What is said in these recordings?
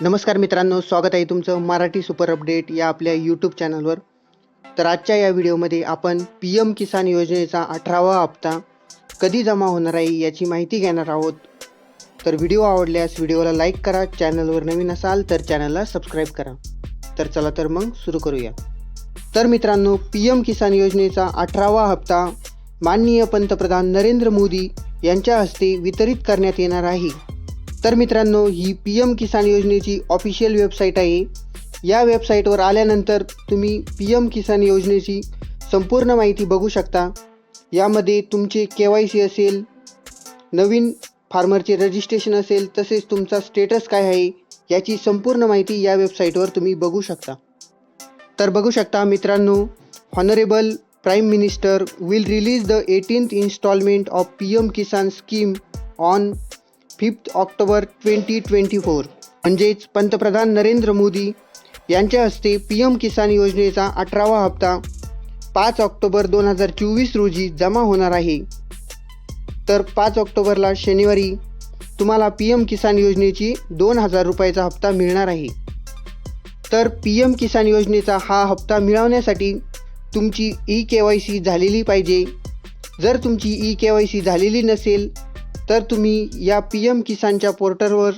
नमस्कार मित्रांनो, स्वागत आहे तुमचं मराठी सुपर अपडेट या आपल्या यूट्यूब चॅनलवर. तर आजच्या या व्हिडिओमध्ये आपण PM किसान योजनेचा 18वा हप्ता कधी जमा होणार आहे याची माहिती घेणार आहोत. तर व्हिडिओ आवडल्यास व्हिडिओला लाईक करा, चॅनलवर नवीन असाल तर चॅनलला सबस्क्राईब करा. तर चला तर मग सुरू करूया. तर मित्रांनो, PM किसान योजनेचा 18वा हप्ता माननीय पंतप्रधान नरेंद्र मोदी यांच्या हस्ते वितरित करण्यात येणार आहे. तर मित्रांनो, ही PM किसान योजनेची ऑफिशियल वेबसाईट आहे. या वेबसाईटवर आल्यानंतर तुम्ही PM किसान योजनेची संपूर्ण माहिती बघू शकता. यामध्ये तुमचे KYC असेल, नवीन फार्मरचे रजिस्ट्रेशन असेल, तसेच तुमचा स्टेटस काय आहे याची संपूर्ण माहिती या वेबसाईटवर तुम्ही बघू शकता. तर बघू शकता मित्रांनो, honourable prime minister will release the 18th instalment of PM Kisan scheme on 5 October 2024. म्हणजेच पंतप्रधान नरेंद्र मोदी यांच्या हस्ते PM किसान योजनेचा 18वा हप्ता 5 ऑक्टोबर 2024 रोजी जमा होणार आहे. तर 5 ऑक्टोबरला शनिवारी तुम्हाला PM किसान योजनेची 2000 रुपयाचा हप्ता मिळणार आहे. तर PM किसान योजनेचा हा हप्ता मिळवण्यासाठी तुमची eKYC झालेली पाहिजे. जर तुमची eKYC झालेली नसेल तर तुम्ही या PM किसानच्या पोर्टलवर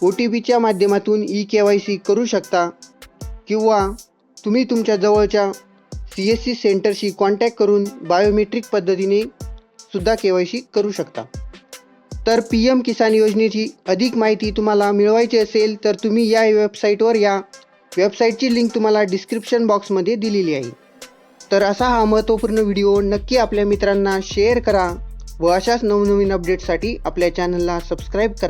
OTPच्या माध्यमातून eKYC करू शकता, किंवा तुम्ही तुमच्या जवळच्या CSC सेंटरशी कॉन्टॅक्ट करून बायोमेट्रिक पद्धतीने सुद्धा KYC करू शकता. तर PM किसान योजनेची अधिक माहिती तुम्हाला मिळवायची असेल तर तुम्ही या वेबसाईटवर या. वेबसाईटची लिंक तुम्हाला डिस्क्रिप्शन बॉक्समध्ये दिलेली आहे. तर असा हा महत्त्वपूर्ण व्हिडिओ नक्की आपल्या मित्रांना शेअर करा व अशाच नवनवीन अपडेटसाठी आपल्या चॅनलला सबस्क्राईब करा.